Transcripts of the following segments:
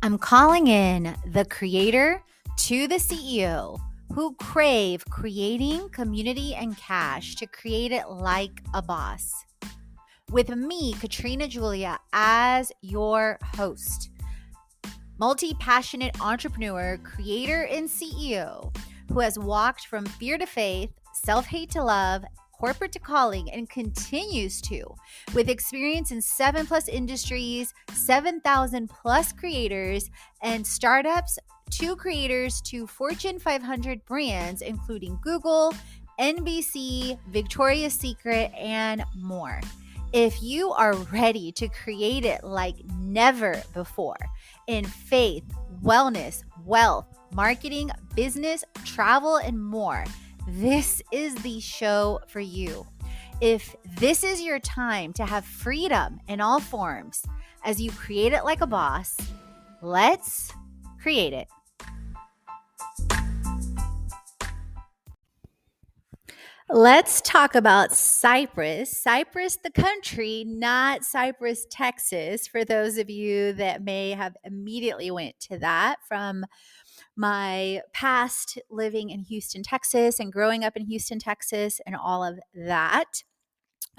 I'm calling in the creator to the CEO who crave creating community and cash to create it like a boss. With me, Katrina Julia, as your host, multi-passionate entrepreneur, creator, and CEO who has walked from fear to faith, self-hate to love, corporate to calling, and continues to, with experience in 7+ industries, 7,000+ creators and startups, to creators to Fortune 500 brands, including Google, NBC, Victoria's Secret, and more. If you are ready to create it like never before in faith, wellness, wealth, marketing, business, travel, and more, this is the show for you. If this is your time to have freedom in all forms as you create it like a boss, let's create it. Let's talk about Cyprus. Cyprus, the country, not Cyprus, Texas, for those of you that may have immediately went to that from my past living in Houston, Texas, and growing up in Houston, Texas, and all of that.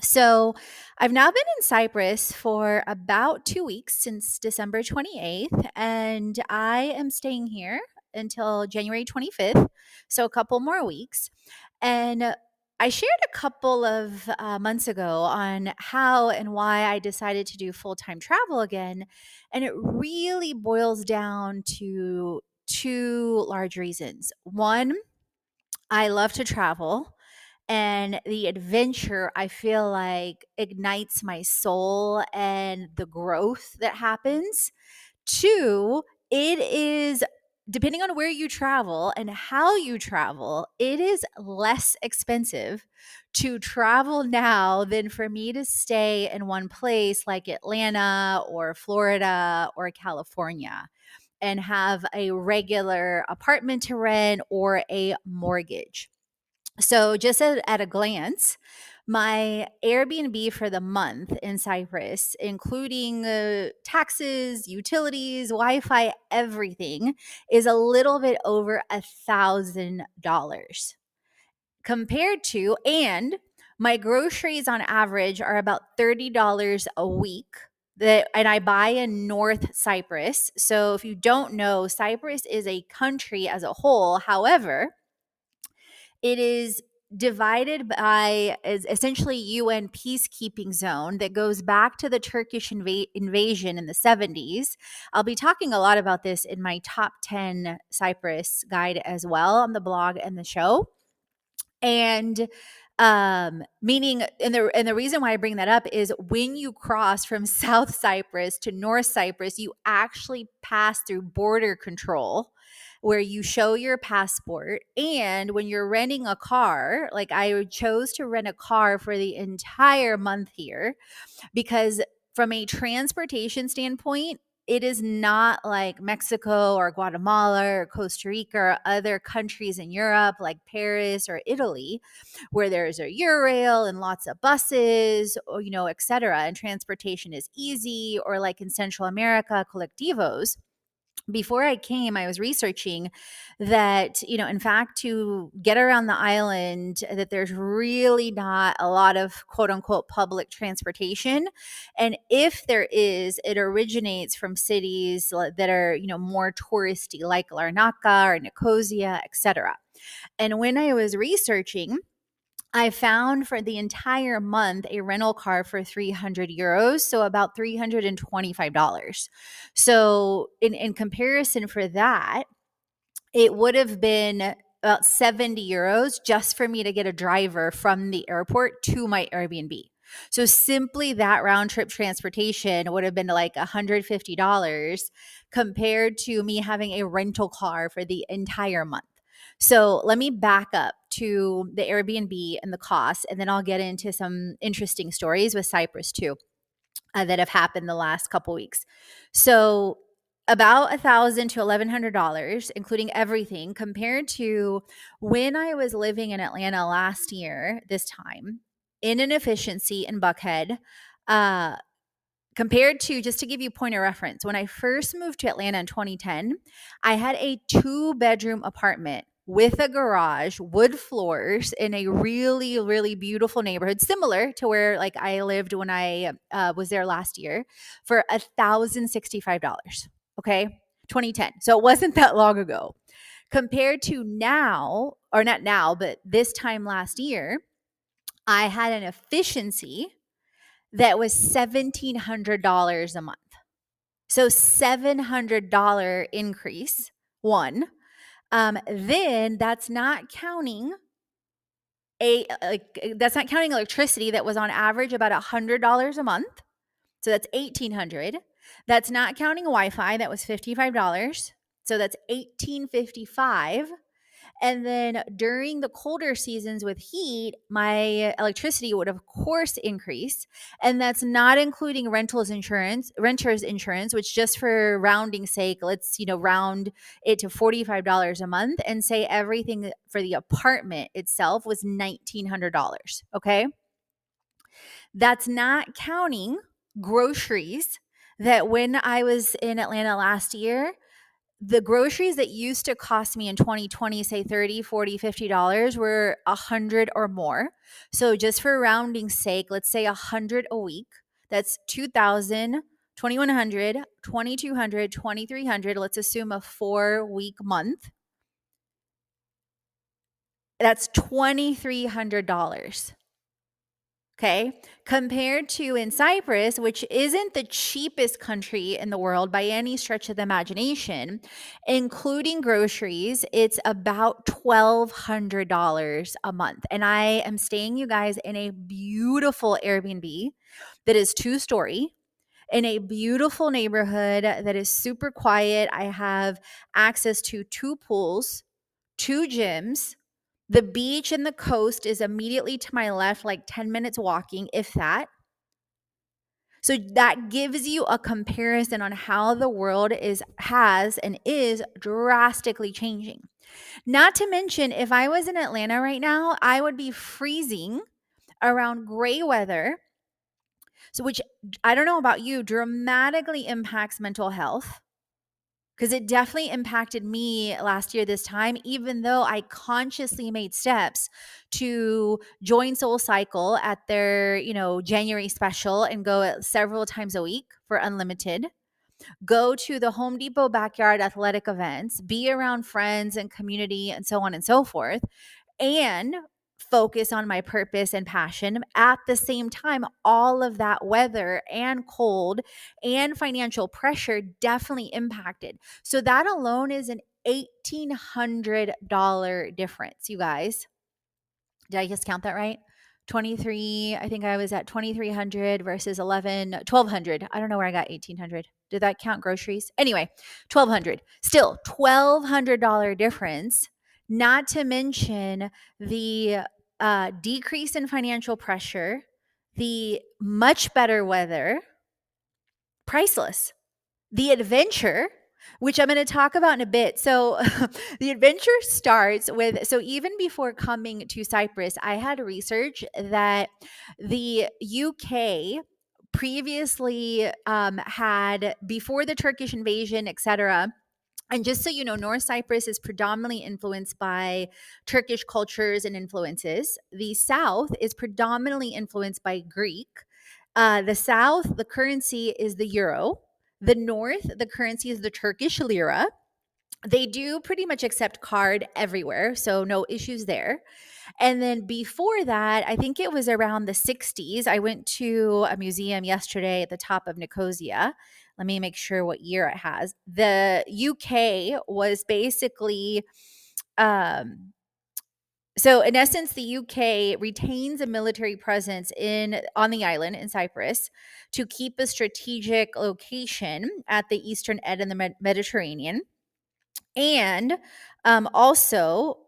So I've now been in Cyprus for about 2 weeks, since December 28th, and I am staying here until January 25th, so a couple more weeks. And I shared a couple of months ago on how and why I decided to do full-time travel again, and it really boils down to two large reasons. One, I love to travel, and the adventure, I feel like, ignites my soul and the growth that happens. Two, it is, depending on where you travel and how you travel, it is less expensive to travel now than for me to stay in one place like Atlanta or Florida or California and have a regular apartment to rent or a mortgage. So, just at a glance, my Airbnb for the month in Cyprus, including taxes, utilities, Wi Fi, everything, is a little bit over $1,000 compared to, and my groceries on average are about $30 a week. And I buy in North Cyprus. So, if you don't know, Cyprus is a country as a whole. However, it is divided by essentially UN peacekeeping zone that goes back to the Turkish invasion in the 70s. I'll be talking a lot about this in my top 10 Cyprus guide as well on the blog and the show. And meaning, and the reason why I bring that up is when you cross from South Cyprus to North Cyprus, you actually pass through border control where you show your passport. And when you're renting a car, like I chose to rent a car for the entire month here because from a transportation standpoint, it is not like Mexico or Guatemala or Costa Rica or other countries in Europe like Paris or Italy, where there's a Eurail and lots of buses, or, et cetera, and transportation is easy, or like in Central America, colectivos. Before I came, I was researching that, in fact, to get around the island, that there's really not a lot of quote unquote public transportation. And if there is, it originates from cities that are, more touristy, like Larnaca or Nicosia, etc. And when I was researching, I found for the entire month a rental car for 300 euros, so about $325. So in comparison for that, it would have been about 70 euros just for me to get a driver from the airport to my Airbnb. So simply that round trip transportation would have been like $150 compared to me having a rental car for the entire month. So let me back up to the Airbnb and the costs, and then I'll get into some interesting stories with Cyprus too that have happened the last couple weeks. So about $1,000 to $1,100, including everything, compared to when I was living in Atlanta last year, this time in an efficiency in Buckhead, Compared to, just to give you point of reference, when I first moved to Atlanta in 2010, I had a 2-bedroom apartment with a garage, wood floors, in a really, really beautiful neighborhood, similar to where like I lived when I was there last year, for $1,065. Okay, 2010. So it wasn't that long ago. Compared to now, or not now, but this time last year, I had an efficiency that was $1,700 a month. So $700 increase, one. Then that's not counting electricity that was on average about $100 a month. So that's $1,800. That's not counting Wi-Fi that was $55. So that's $1,855. And then during the colder seasons with heat, my electricity would of course increase. And that's not including renter's insurance, which, just for rounding sake, let's, round it to $45 a month and say everything for the apartment itself was $1,900. Okay. That's not counting groceries, that when I was in Atlanta last year, the groceries that used to cost me in 2020, say $30, $40, $50, were $100 or more. So just for rounding sake, let's say $100 a week. That's $2,000, $2,100, $2,200, $2,300. Let's assume a 4-week month. That's $2,300. Okay, compared to in Cyprus, which isn't the cheapest country in the world by any stretch of the imagination, including groceries, it's about $1,200 a month. And I am staying, you guys, in a beautiful Airbnb that is 2-story in a beautiful neighborhood that is super quiet. I have access to 2 pools, 2 gyms. The beach and the coast is immediately to my left, like 10 minutes walking, if that. So that gives you a comparison on how the world is drastically changing. Not to mention, if I was in Atlanta right now, I would be freezing around gray weather. So, which, I don't know about you, dramatically impacts mental health. Because it definitely impacted me last year this time, even though I consciously made steps to join Soul Cycle at their, January special and go several times a week for unlimited. Go to the Home Depot backyard athletic events, be around friends and community and so on and so forth, and focus on my purpose and passion. At the same time, all of that weather and cold and financial pressure definitely impacted. So that alone is an $1,800 difference, you guys. Did I just count that right? 23, I think I was at 2,300 versus 1,200. I don't know where I got 1,800. Did that count groceries? Anyway, 1,200. Still $1,200 difference, not to mention the decrease in financial pressure, the much better weather, priceless. The adventure, which I'm going to talk about in a bit. So the adventure starts with, so even before coming to Cyprus, I had research that the UK previously had, before the Turkish invasion, etc. And just so you know, North Cyprus is predominantly influenced by Turkish cultures and influences. The South is predominantly influenced by Greek. The South, the currency is the euro. The North, the currency is the Turkish lira. They do pretty much accept card everywhere, so no issues there. And then before that, I think it was around the 60s. I went to a museum yesterday at the top of Nicosia. Let me make sure what year it has. The UK was basically, so in essence, the UK retains a military presence on the island in Cyprus to keep a strategic location at the eastern edge of the Mediterranean. And also,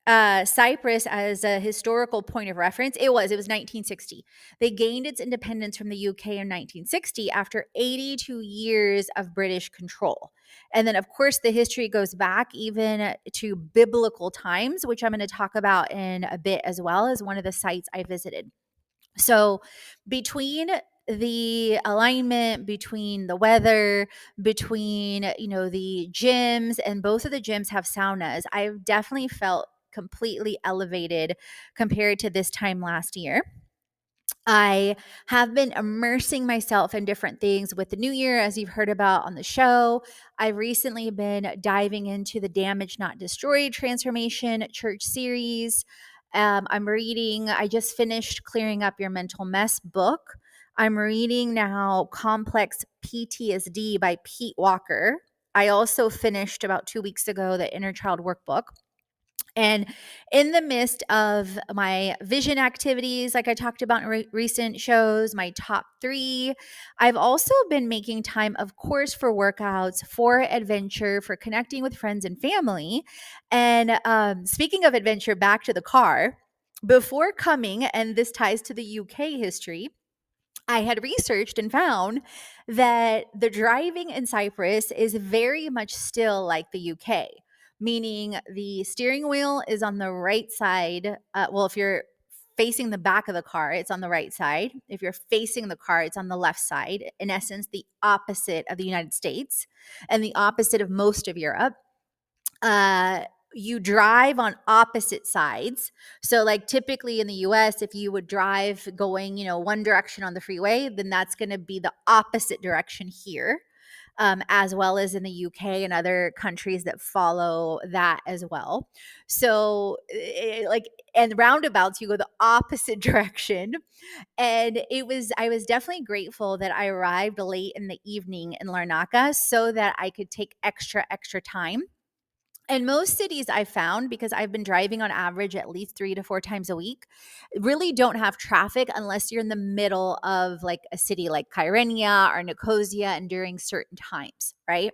Cyprus, as a historical point of reference, it was 1960. They gained its independence from the UK in 1960 after 82 years of British control. And then, of course, the history goes back even to biblical times, which I'm going to talk about in a bit, as well as one of the sites I visited. So between the alignment between the weather, between, the gyms, and both of the gyms have saunas, I've definitely felt completely elevated compared to this time last year. I have been immersing myself in different things with the new year, as you've heard about on the show. I've recently been diving into the Damage Not Destroyed Transformation Church series. I just finished Clearing Up Your Mental Mess book. I'm reading now Complex PTSD by Pete Walker. I also finished about 2 weeks ago the Inner Child Workbook. And in the midst of my vision activities, like I talked about in recent shows, my top 3, I've also been making time, of course, for workouts, for adventure, for connecting with friends and family. And speaking of adventure, back to the car, before coming, and this ties to the UK history, I had researched and found that the driving in Cyprus is very much still like the UK, meaning the steering wheel is on the right side. If you're facing the back of the car, it's on the right side. If you're facing the car, it's on the left side. In essence, the opposite of the United States and the opposite of most of Europe. You drive on opposite sides. So, like typically in the US, if you would drive going, one direction on the freeway, then that's going to be the opposite direction here, as well as in the UK and other countries that follow that as well. So, and roundabouts, you go the opposite direction. And I was definitely grateful that I arrived late in the evening in Larnaca so that I could take extra time. And most cities I found, because I've been driving on average at least 3 to 4 times a week, really don't have traffic unless you're in the middle of like a city like Kyrenia or Nicosia and during certain times, right?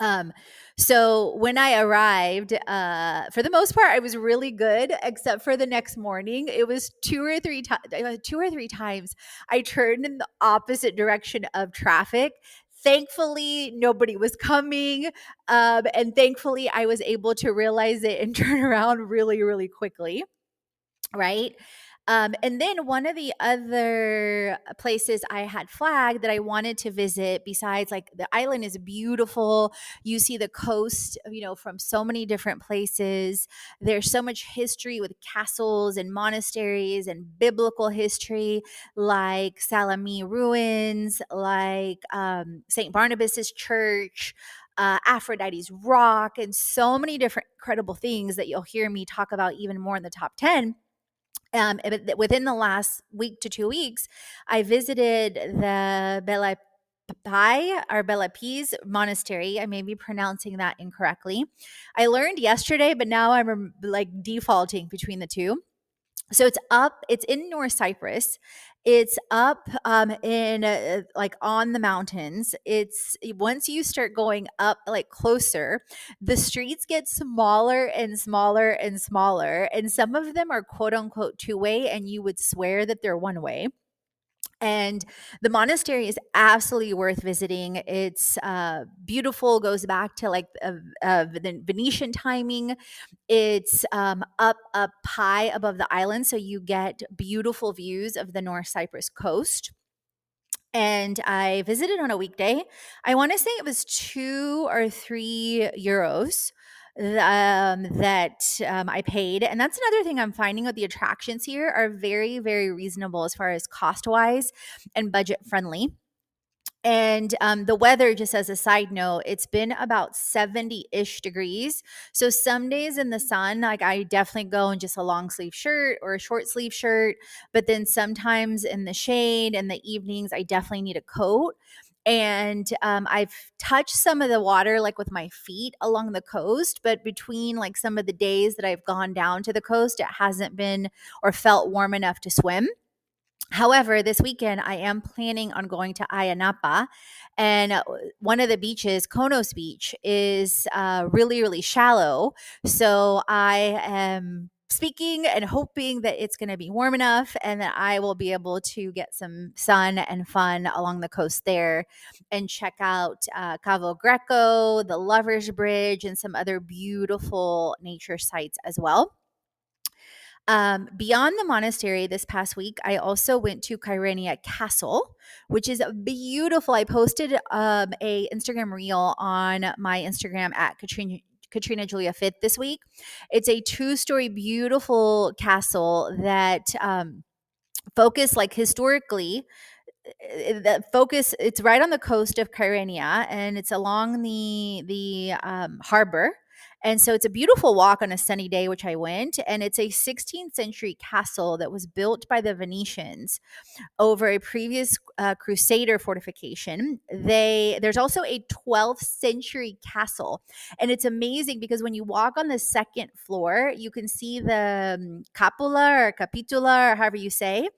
Um, so when I arrived, for the most part, I was really good, except for the next morning. It was two or three times I turned in the opposite direction of traffic. Thankfully, nobody was coming. And thankfully, I was able to realize it and turn around really, really quickly. Right. And then one of the other places I had flagged that I wanted to visit, besides like the island is beautiful, you see the coast, from so many different places. There's so much history with castles and monasteries and biblical history, like Salami ruins, like St. Barnabas's church. Aphrodite's rock, and so many different incredible things that you'll hear me talk about even more in the top 10. Within the last week to 2 weeks, I visited the Bella Pai or Bella Peas monastery. I may be pronouncing that incorrectly. I learned yesterday, but now I'm like defaulting between the two. So it's in North Cyprus. It's up in like on the mountains. It's once you start going up like closer, the streets get smaller and smaller and smaller. And some of them are quote unquote two-way, and you would swear that they're one-way. And the monastery is absolutely worth visiting. It's beautiful, goes back to like the Venetian timing. It's up high above the island, so you get beautiful views of the North Cyprus coast. And I visited on a weekday. I want to say it was 2 or 3 euros that I paid. And that's another thing I'm finding with the attractions here are very, very reasonable as far as cost wise and budget friendly. And the weather, just as a side note, it's been about 70-ish degrees. So some days in the sun, like I definitely go in just a long sleeve shirt or a short sleeve shirt. But then sometimes in the shade in the evenings, I definitely need a coat. And I've touched some of the water like with my feet along the coast, but between like some of the days that I've gone down to the coast, it hasn't been or felt warm enough to swim. However, this weekend I am planning on going to Ayia Napa, and one of the beaches, Konos Beach, is really, really shallow. So I am speaking and hoping that it's going to be warm enough and that I will be able to get some sun and fun along the coast there and check out Cavo Greco, the Lover's Bridge, and some other beautiful nature sites as well. Beyond the monastery this past week, I also went to Kyrenia Castle, which is beautiful. I posted a Instagram reel on my Instagram at Katrina Julia Fit this week. It's a 2-story beautiful castle that focus like historically the focus it's right on the coast of Kyrenia, and it's along the harbor. And so it's a beautiful walk on a sunny day, which I went, and it's a 16th century castle that was built by the Venetians over a previous Crusader fortification. There's also a 12th century castle, and it's amazing because when you walk on the second floor, you can see the capula or capitula or however you say,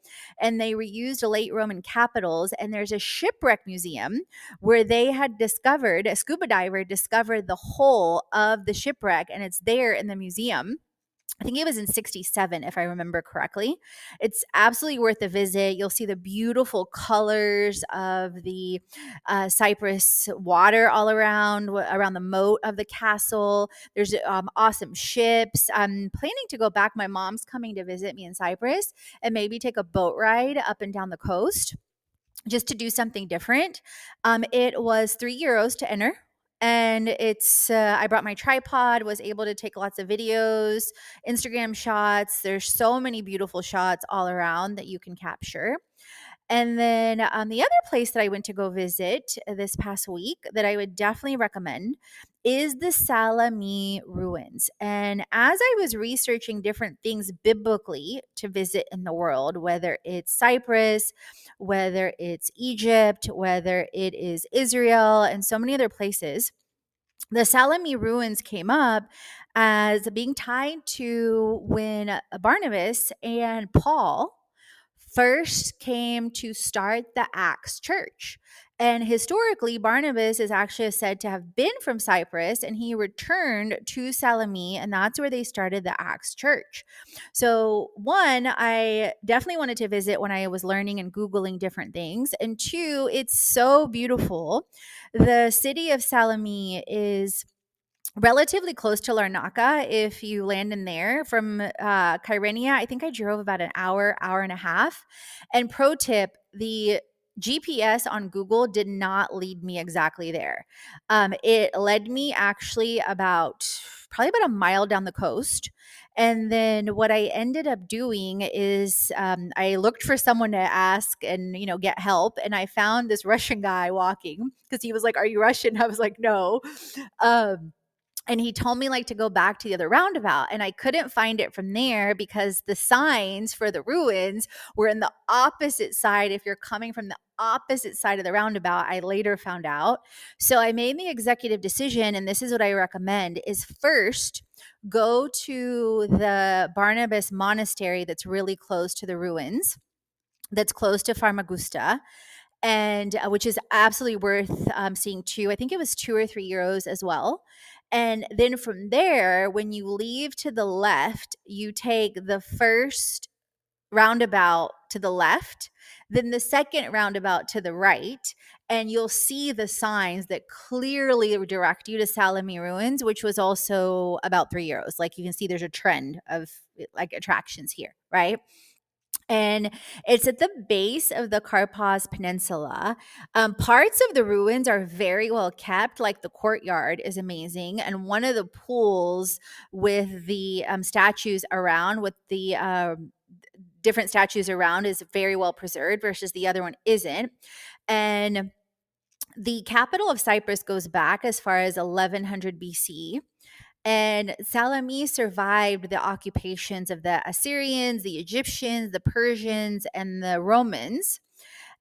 and they reused late Roman capitals. And there's a shipwreck museum where they had discovered a scuba diver discovered the hull of the shipwreck, and it's there in the museum. I think it was in 67, if I remember correctly. It's absolutely worth a visit. You'll see the beautiful colors of the Cyprus water all around the moat of the castle. There's awesome ships. I'm planning to go back. My mom's coming to visit me in Cyprus and maybe take a boat ride up and down the coast just to do something different. It was €3 to enter. And I brought my tripod, was able to take lots of videos, Instagram shots. There's so many beautiful shots all around that you can capture. And then the other place that I went to go visit this past week that I would definitely recommend is the Salami ruins. And as I was researching different things biblically to visit in the world, whether it's Cyprus, whether it's Egypt, whether it is Israel, and so many other places, the Salami ruins came up as being tied to when Barnabas and Paul first came to start the Acts church. And historically, Barnabas is actually said to have been from Cyprus, and he returned to Salami, and that's where they started the Acts church. So, one, I definitely wanted to visit when I was learning and Googling different things. And two, it's so beautiful. The city of Salami is relatively close to Larnaca if you land in there from Kyrenia. I think I drove about an hour and a half. And pro tip, the GPS on Google did not lead me exactly there. It led me actually probably about a mile down the coast. And then what I ended up doing is I looked for someone to ask and, get help. And I found this Russian guy walking because he was like, "Are you Russian?" I was like, "No." And he told me to go back to the other roundabout, and I couldn't find it from there because the signs for the ruins were in the opposite side. If you're coming from the opposite side of the roundabout, I later found out. So I made the executive decision, and this is what I recommend, is first go to the Barnabas Monastery that's really close to the ruins, that's close to Farmagusta, and which is absolutely worth seeing too. I think it was €2 or €3 as well. And then from there, when you leave to the left, you take the first roundabout to the left, then the second roundabout to the right, and you'll see the signs that clearly direct you to Salami ruins, which was also about €3. Like you can see there's a trend of attractions here, right? And it's at the base of the Karpaz Peninsula. Parts of the ruins are very well kept, like the courtyard is amazing. And one of the pools with the statues around, with the different statues around, is very well preserved versus the other one isn't. And the capital of Cyprus goes back as far as 1100 BC. And Salami survived the occupations of the Assyrians, the Egyptians, the Persians, and the Romans.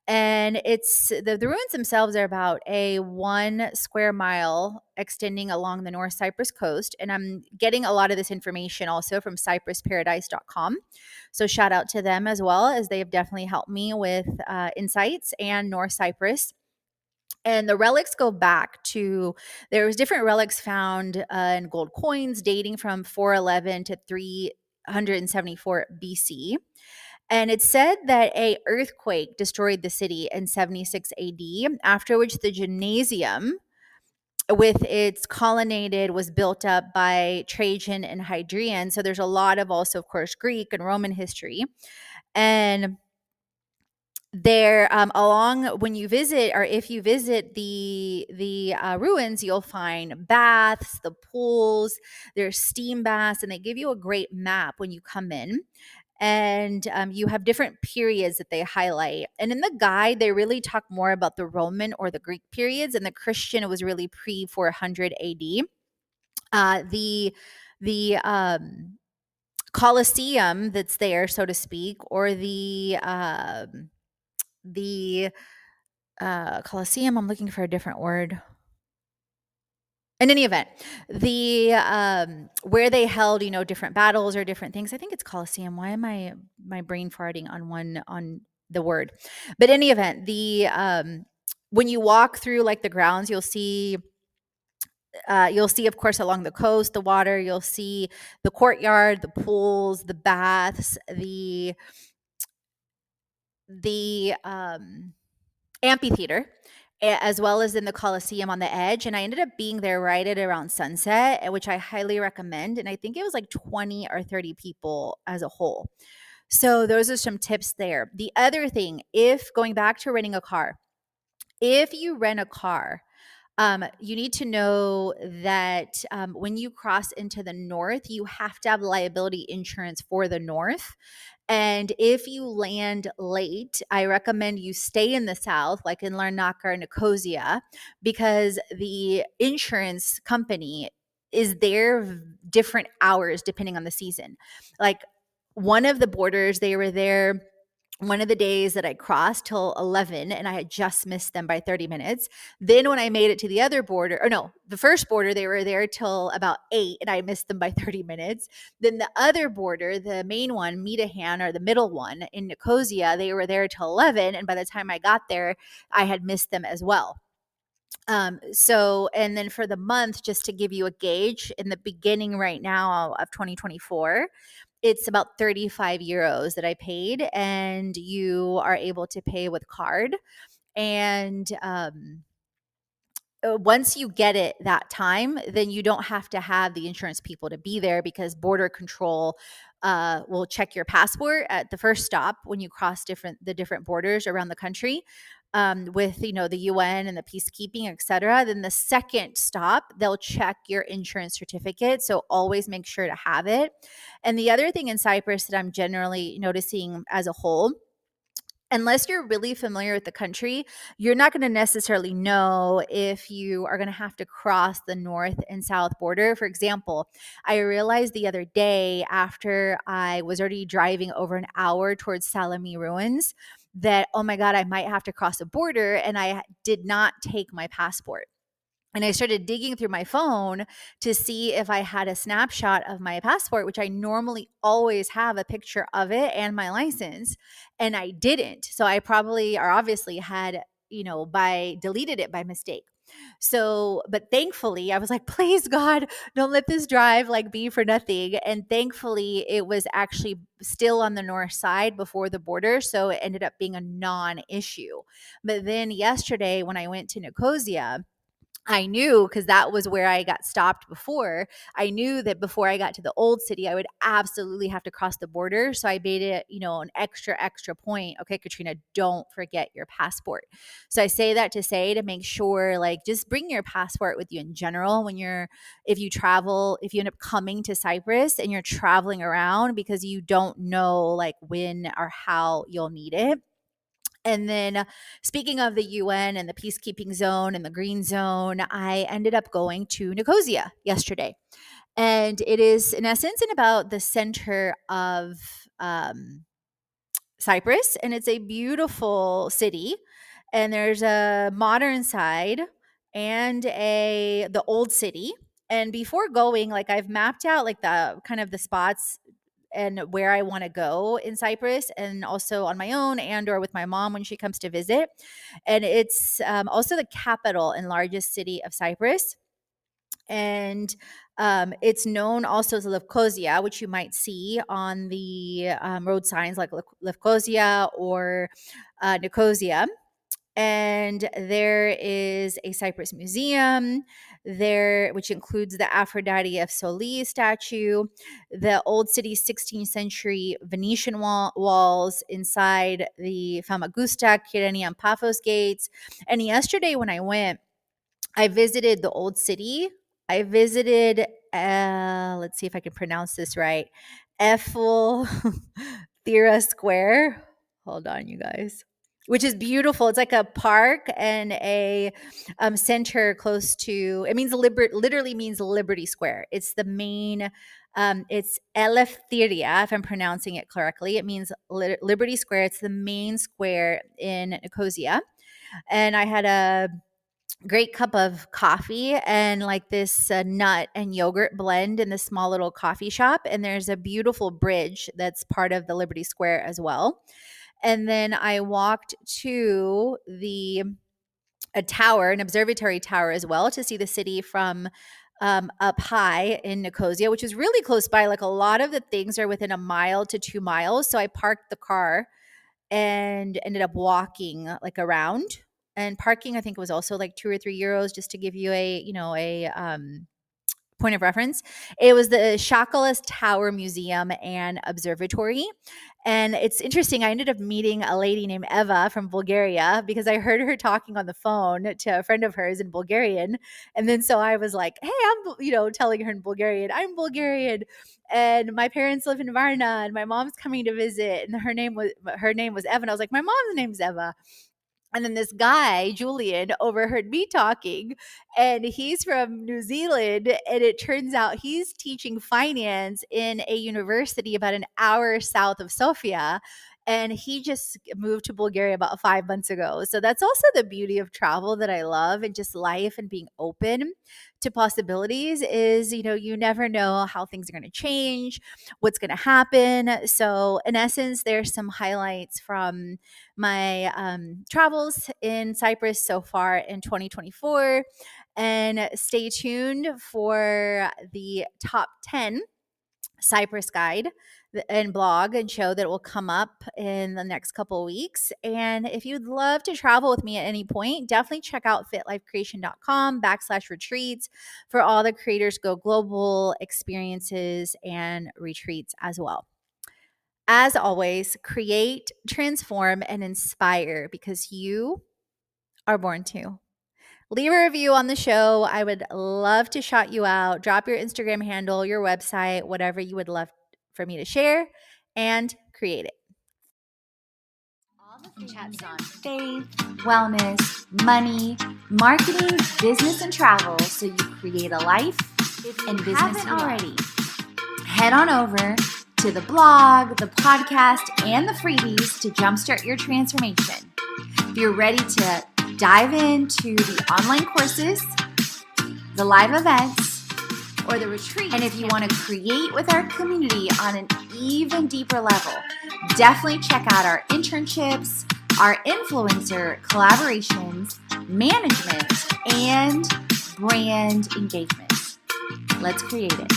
And the ruins themselves are about a 1 square mile extending along the North Cyprus coast. And I'm getting a lot of this information also from CyprusParadise.com. So shout out to them as well, as they have definitely helped me with insights and North Cyprus. And the relics go back to, there was different relics found in gold coins dating from 411 to 374 BC. And it's said that a earthquake destroyed the city in 76 AD, after which the gymnasium with its colonnaded, was built up by Trajan and Hadrian. So there's a lot of also, of course, Greek and Roman history. And there, along when you visit, or if you visit the ruins, you'll find baths, the pools, there's steam baths, and they give you a great map when you come in. And you have different periods that they highlight. And in the guide, they really talk more about the Roman or the Greek periods, and the Christian, it was really pre 400 AD. The Colosseum that's there, so to speak, or the Colosseum. I'm looking for a different word. In any event, the where they held, different battles or different things. I think it's Colosseum. Why am I my brain farting on the word? But in any event, the when you walk through like the grounds, you'll see, of course, along the coast, the water. You'll see the courtyard, the pools, the baths, the amphitheater, as well as in the Coliseum on the edge. And I ended up being there right at around sunset, which I highly recommend. And I think it was like 20 or 30 people as a whole. So those are some tips there. The other thing, if going back to renting a car, if you rent a car, you need to know that when you cross into the north, you have to have liability insurance for the north. And if you land late, I recommend you stay in the south, like in Larnaca or Nicosia, because the insurance company is there different hours depending on the season. Like one of the borders, they were there one of the days that I crossed till 11, and I had just missed them by 30 minutes. Then when I made it to the other border, or no, the first border, they were there till about 8 and I missed them by 30 minutes. Then the other border, the main one, Mitahan, or the middle one in Nicosia, they were there till 11. And by the time I got there, I had missed them as well. So, and then for the month, just to give you a gauge, in the beginning right now of 2024, it's about 35 euros that I paid, and you are able to pay with card. And once you get it that time, then you don't have to have the insurance people to be there, because border control will check your passport at the first stop when you cross the different borders around the country, with the UN and the peacekeeping, etc. Then the second stop, they'll check your insurance certificate. So always make sure to have it. And the other thing in Cyprus that I'm generally noticing as a whole, unless you're really familiar with the country, you're not going to necessarily know if you are going to have to cross the north and south border. For example, I realized the other day, after I was already driving over an hour towards Salami ruins, that, oh my God, I might have to cross a border, and I did not take my passport. And I started digging through my phone to see if I had a snapshot of my passport, which I normally always have a picture of it and my license. And I didn't. So I probably, or obviously had, deleted it by mistake. So, but thankfully, I was like, please God, don't let this drive like be for nothing. And thankfully, it was actually still on the north side before the border. So it ended up being a non-issue. But then yesterday, when I went to Nicosia, I knew, because that was where I got stopped before. I knew that before I got to the old city, I would absolutely have to cross the border. So I made it, an extra point. Okay, Katrina, don't forget your passport. So I say that to say, to make sure, like, just bring your passport with you in general if you travel, if you end up coming to Cyprus and you're traveling around, because you don't know like when or how you'll need it. And then, speaking of the UN and the peacekeeping zone and the green zone, I ended up going to Nicosia yesterday. And it is, in essence, in about the center of Cyprus. And it's a beautiful city. And there's a modern side and the old city. And before going, like, I've mapped out like the kind of the spots and where I want to go in Cyprus, and also on my own and or with my mom when she comes to visit. And it's also the capital and largest city of Cyprus. And it's known also as Lefkosia, which you might see on the road signs, like Lefkosia or Nicosia. And there is a Cyprus museum there, which includes the Aphrodite of Solis statue, the old city 16th century Venetian walls inside the Famagusta, Kyrenia, and Paphos gates. And yesterday when I went, I visited the old city. I visited, let's see if I can pronounce this right, Eiffel Thera Square. Hold on, you guys. Which is beautiful. It's like a park and a center close to. It means literally means Liberty Square. It's the main. It's Eleftheria, if I'm pronouncing it correctly. It means Liberty Square. It's the main square in Nicosia, and I had a great cup of coffee and like this nut and yogurt blend in this small little coffee shop. And there's a beautiful bridge that's part of the Liberty Square as well. And then I walked to a tower, an observatory tower as well, to see the city from up high in Nicosia, which is really close by. Like a lot of the things are within a mile to 2 miles. So I parked the car and ended up walking like around. And parking, I think, was also like 2 or 3 euros, just to give you a point of reference. It was the Shakalis Tower Museum and Observatory. And it's interesting. I ended up meeting a lady named Eva from Bulgaria because I heard her talking on the phone to a friend of hers in Bulgarian. And then so I was like, hey, I'm, telling her in Bulgarian, I'm Bulgarian. And my parents live in Varna and my mom's coming to visit. And her name was Eva. And I was like, my mom's name's Eva. And then this guy, Julian, overheard me talking, and he's from New Zealand. And it turns out he's teaching finance in a university about an hour south of Sofia. And he just moved to Bulgaria about 5 months ago. So that's also the beauty of travel that I love, and just life and being open to possibilities is, you never know how things are going to change, what's going to happen. So in essence, there's some highlights from my travels in Cyprus so far in 2024. And stay tuned for the top 10 Cyprus guide and blog and show that will come up in the next couple of weeks. And if you'd love to travel with me at any point, definitely check out fitlifecreation.com/retreats for all the Creators Go Global experiences and retreats as well. As always, create, transform, and inspire, because you are born to. Leave a review on the show. I would love to shout you out. Drop your Instagram handle, your website, whatever you would love for me to share, and create it. All the chats on faith, wellness, money, marketing, business, and travel, so you create a life and business haven't already. Head on over to the blog, the podcast, and the freebies to jumpstart your transformation. If you're ready to dive into the online courses, the live events, or the retreat, and if you want to create with our community on an even deeper level, definitely check out our internships, our influencer collaborations, management, and brand engagements. Let's create it.